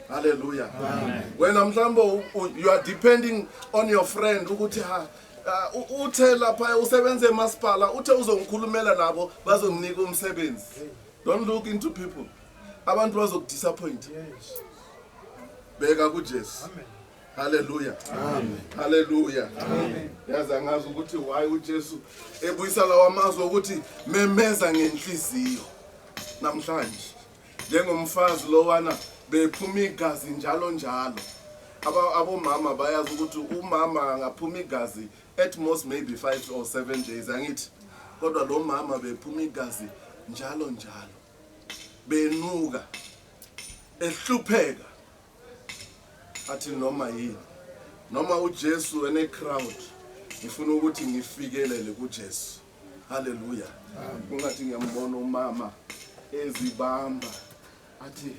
Hallelujah. Amen. Wena mhlambo you are depending on your friend ukuthi uthe lapha usebenze emasipala uthe uzongikhulumela nabo bazonginika umsebenzi. Don't look into people. Abantu bazokudisappoint. Beka kuJesu. Amen. Hallelujah. Amen. Hallelujah. Amen. Yazi angazi ukuthi why uJesu ebuyisala wamazwi ukuthi memeza ngenhliziyo. Namhlanje njengomfazi lowana bephuma igazi njalo. Abomama bayazi ukuthi umama angaphuma igazi at most maybe 5 or 7 days angithi. Kodwa lo mama bephuma igazi njalo. Benuka ehlupheka. Athi noma yini. Noma uJesu ene crowd. Ngifuna ukuthi ngifikelele kuJesu. Hallelujah. Kungathi ngiyambona umama ezibamba. Athi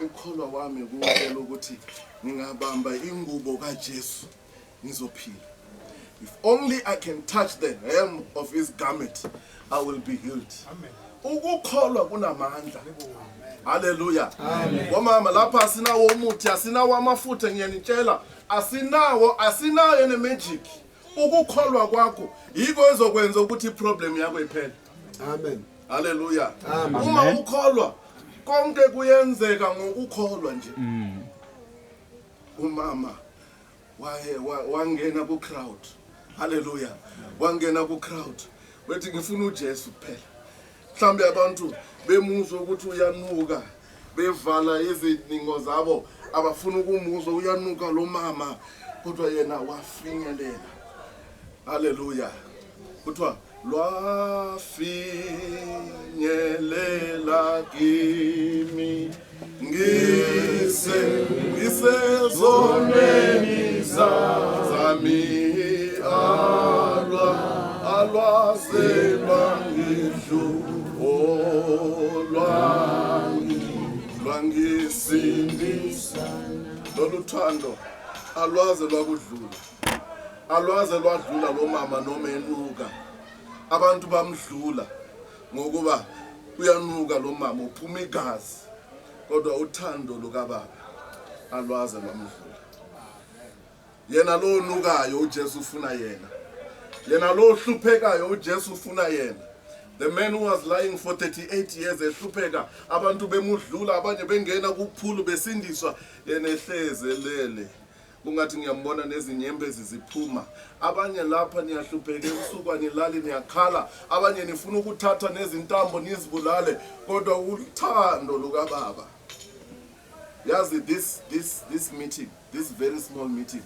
ukholwa wami kuwela ukuthi ngingabamba ingubo kaJesu ngizophila. If only I can touch the hem of his garment, I will be healed. Amen. Ukukholwa kunamandla. Hallelujah. Amen. Wamama lapha asinawo umuthi, asinawo amafutha ngiyanitshela, asinayo ene magic. Ukukholwa kwakho yiko ezokwenza ukuthi problem yakho iphele. Amen. Hallelujah. Amen. Uma ukholwa konke kuyenzeka ngokukholwa nje. Umama wangena ku crowd. Hallelujah. Wangena ku crowd. Wethi ngifuna uJesu kuphela. Mhlambe abantu bemuzwa ukuthi uyanuka, bevala iziningo zabo abafuna ukumuzwa uyanuka lo mama, kodwa yena wafinyelela. Hallelujah. Kuthiwa lwafinyelela kimi ngisezonweni zami alwazelwa ngidlu lwangisindisa lolu thando alwaze lwakudlula alwaze lwadlula lo mama noma enuka abantu bamdlula ngokuba uyanuka lo mama uphuma igazi kodwa uthando lukaBaba alwaze lwamdlula yena lo nukayo uJesu ufuna yena lo hluphekayo uJesu ufuna yena. The man who was lying for 38 years ehlupheka abantu bemudlula abanye bengena kuphulu besindiswa yena ehleze lele ungathi ngiyambona nezinyembezi ziphuma abanye lapha niyahlupheke usuku anilali niyakhala abanye nifuna ukuthatha nezintambo nizibulale kodwa uthando lukaBaba yazi this meeting, this very small meeting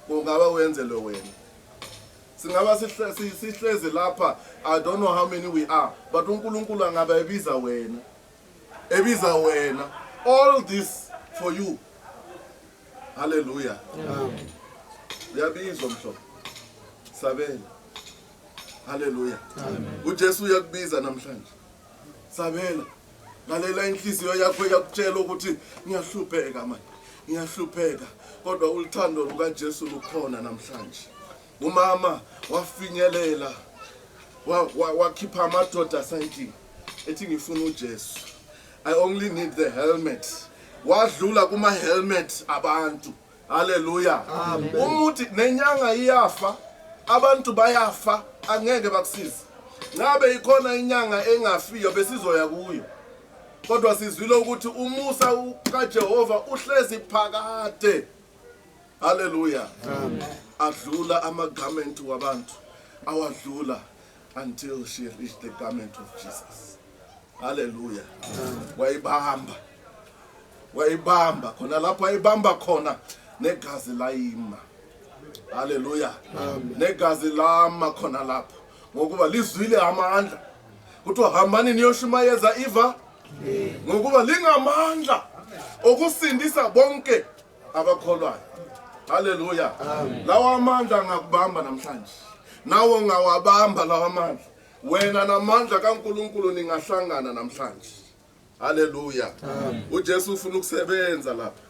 kungaba wenzele wena singaba sihleze lapha. I don't know how many we are, but uNkulunkulu angaba ebiza wena all this for you. Hallelujah. Amen. Uyabizwa mhlobo sabela. Hallelujah. Amen. uJesu uyakubiza namhlanje sabela lalela inhliziyo yakho yakutshela ukuthi ngiyahlupheka manje ngiyahlupheka kodwa uthando lukaJesu lukhona namhlanje. Umama wafinyelela wakhipha amadoda sayidi ethi ngifuna uJesu. I only need the helmet. Wadlula kuma helmet abantu. Hallelujah. Umuthi nenyanga iyafa abantu bayafa angeke bakusize. Ngabe ikhona inyanga engafiyo besizoya kuyo. Kodwa sizwile ukuthi umusa kaJehova uhlezi phakade. Hallelujah. Amen. Adlula ama-garment wabantu awadlula until she reached the garment of Jesus. Hallelujah. Wayibamba khona lapho wayibamba khona negazi layima. Hallelujah. Negazi lama khona lapho ngokuba lizwile amandla kuthiwa hambani niyoshumayeza iva ngokuba lingamandla okusindisa bonke abakholwayo. Hallelujah. Lawa amandla ngakubamba namhlanje. Nawo ngawabamba lawa amandla. Wena namandla kaNkulunkulu ningahlangana namhlanje. Hallelujah. uJesu ufuna ukusebenza lapha.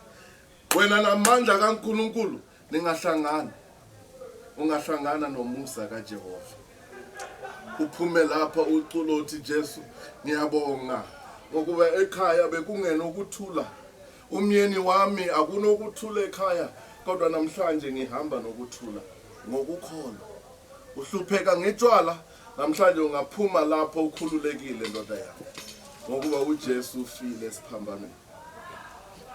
Wena namandla kaNkulunkulu ningahlangana. Ungahlangana nomusa kaJehova. Uphume lapha uculo uthi Jesu ngiyabonga ngokuba ekhaya bekungena ukuthula. Umyeni wami akunokuthula ekhaya. Kodwa namhlanje ngihamba nokuthula ngokukholwa. Uhlupheka ngetshwala namhlanje ungaphuma lapho ukhululekile ndoda yakho ngokuba uJesu ufile esiphambanweni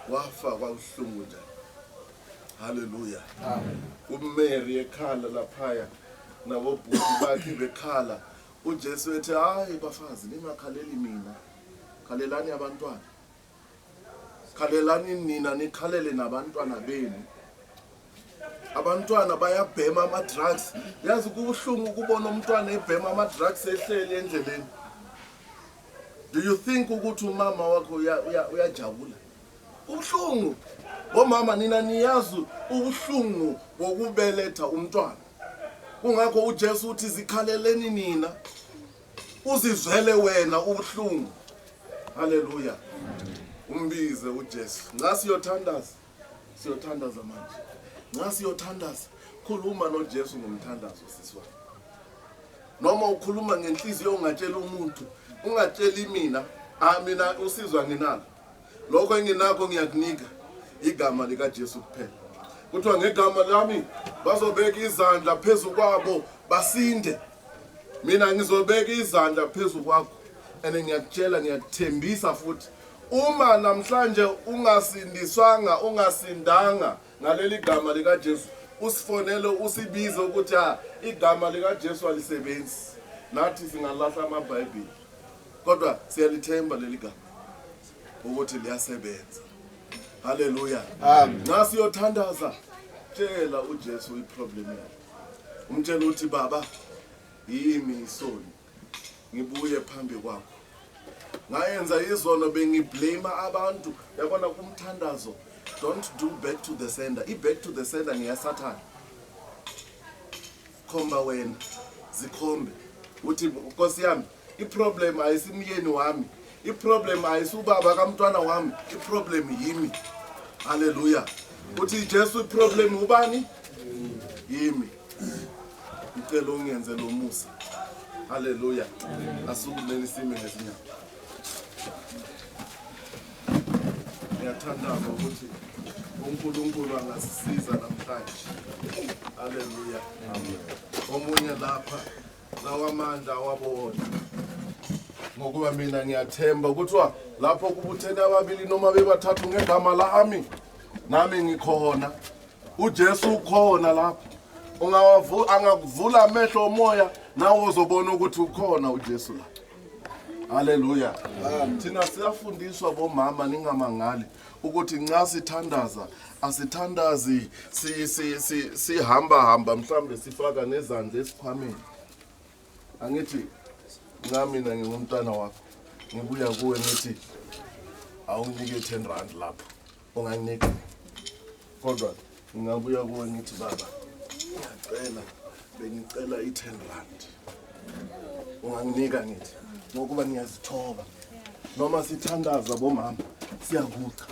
wafa kwabuhlungu nje. Hallelujah. uMary ekhala laphaya nabobhuti bakhe bekhala uJesu ethi hayi bafazi ningakhaleli mina khalelani abantwana khalelani nina nikhalele nabantwana benu. Abantwana bayabhema ama-drugs. Yazi kubuhlungu ukubona umntwana ebhema ama-drugs ehleli endleleni. Do you think ukuthi umama wakho uyajabula? Ubuhlungu. Bomama nina niyazi ubuhlungu bokubeletha umntwana. Kungakho uJesu uthi zikhaleleni nina. Uzizwele wena ubuhlungu. Hallelujah. Umbize uJesu. Siyothandaza manje. Ngasiyothandaza khuluma noJesu ngomthandazo siswa. Noma ukhuluma ngenhliziyo ungatshela umuntu, ungatsheli mina, mina usizwa nginalo. Lokho enginakho ngiyakunika igama lika Jesu kuphela. Kuthiwa ngegama lami bazobeka izandla phezulu kwabo basinde. Mina ngizobeka izandla phezulu kwakho. Ene ngiyakutshela ngiyakuthembisa futhi uma namhlanje ungasindiswanga ungasindanga ngaleli gama lika Jesu usifonele usibize ukuthi igama lika Jesu alisebenzi. Nathi singalahla amaBhayibheli kodwa siyalithemba leli gama ukuthi liyasebenza. Hallelujah. Amen. Nasiyothandaza tshela uJesu iproblem yakhe. Umtshela uthi Baba yimi isoni ngibuye phambi kwakho ngayenza izono bengiblame abantu yabona kumthandazo. Don't do back to the sender. I-back to the sender ngiyasathana. Khomba wena zikhombe uthi Nkosi yami i-problem ayisimyeni wami, i-problem ayisubaba kamntwana wami, i-problem yimi. Hallelujah. Uthi Jesu i-problem ubani? Yimi. Ngicela ungenze lo musa. Hallelujah. Asukumeni sime ngezinyawo. Ngiyathandaza ukuthi uNkulunkulu angasisiza namhlanje. Hallelujah. Amen. Omunye lapha lawamandla wabona. Ngokuba mina ngiyathemba ukuthi lapho kubuthene ababili noma bebathathu ngegama lami nami ngikhona. uJesu ukhona lapho. Angakuvula amehlo omoya nawe uzobona ukuthi ukhona uJesu la. Hallelujah. Thina siyafundiswa bomama ningamangali ukuthi nxa sithandaza asithandazi sihamba mhlambe sifaka nezandla esikhwameni. Angithi nami mina ngingumntwana wakho ngibuya kuwe ngithi awunginike 10 rand lapho unganginike kodwa ngingabuya kuwe ngithi baba bengicela i10 rand unganginika ngithi ngokuba ngiyazithoba noma sithandaza bomama siyaguqa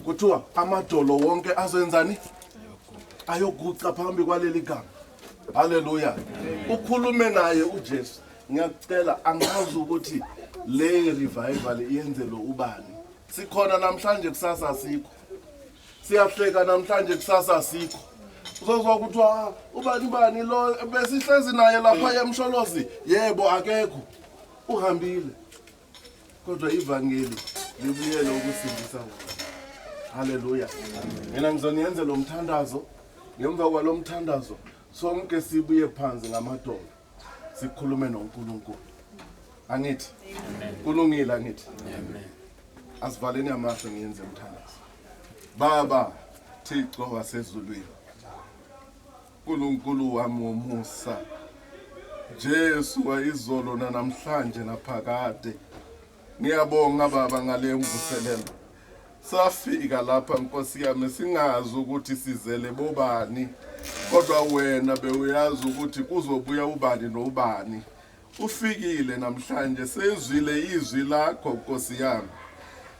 kuthiwa amadolo wonke azenzani ayoguqa phambi kwaleli gama. Hallelujah. Ukhulume naye uJesu. Ngiyacela angazi ukuthi le revival iyenzelo ubani. Sikhona namhlanje kusasa asikho. Siyahleka namhlanje kusasa asikho. Uzozwa ukuthi ubani lo besihlezi naye lapha emsholozi. Yebo akekho. Uhambile. Kodwa ivangeli libuyele ukusindisa wona. Hallelujah. Mina ngizoniyenza lo mthandazo. Ngemva kwalo mthandazo sonke sibuye phansi ngamadolo sikhulume noNkulunkulu. Angithi kulungile angithi. Amen. Asivaleni amehlo ngiyenze umthandazo. Baba Thixo wasezulwini, uNkulunkulu wami womusa, Jesu wayizolo namhlanje naphakade, ngiyabonga baba ngale mvuselelo. Safika lapha Nkosi yami singazi ukuthi sizele bobani, kodwa wena bewuyazi ukuthi kuzobuya ubani nobani. Ufikile namhlanje sezwile izwi lakho Nkosi yami.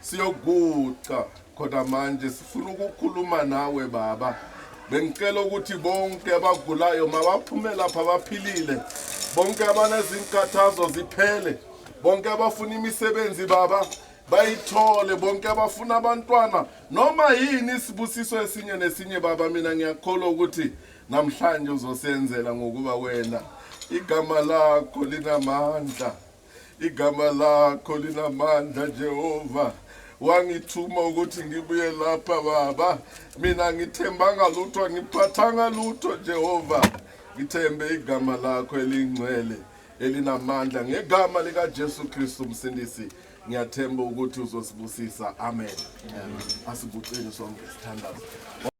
Siyoguqa kodwa manje sifuna ukukhuluma nawe baba. Bengicela ukuthi bonke abagulayo mabaphume lapha baphilile. Bonke abanezinkathazo ziphele. Bonke abafuna imisebenzi baba bayithole, bonke abafuna abantwana noma yini isibusiso esinye nesinye baba mina ngiyakholwa ukuthi namhlanje uzosenzela ngokuba wena igama lakho linamandla. Igama lakho linamandla Jehova. Wangithuma ukuthi ngibuye lapha baba. Mina ngithembanga lutho ngiphathanga lutho Jehova. Ngithembe igama lakho elingcwele elinamandla ngegama lika Jesu Kristu umsindisi. Ngiyathemba ukuthi uzosibusisa. Amen. Asigucele sonke sithandaze.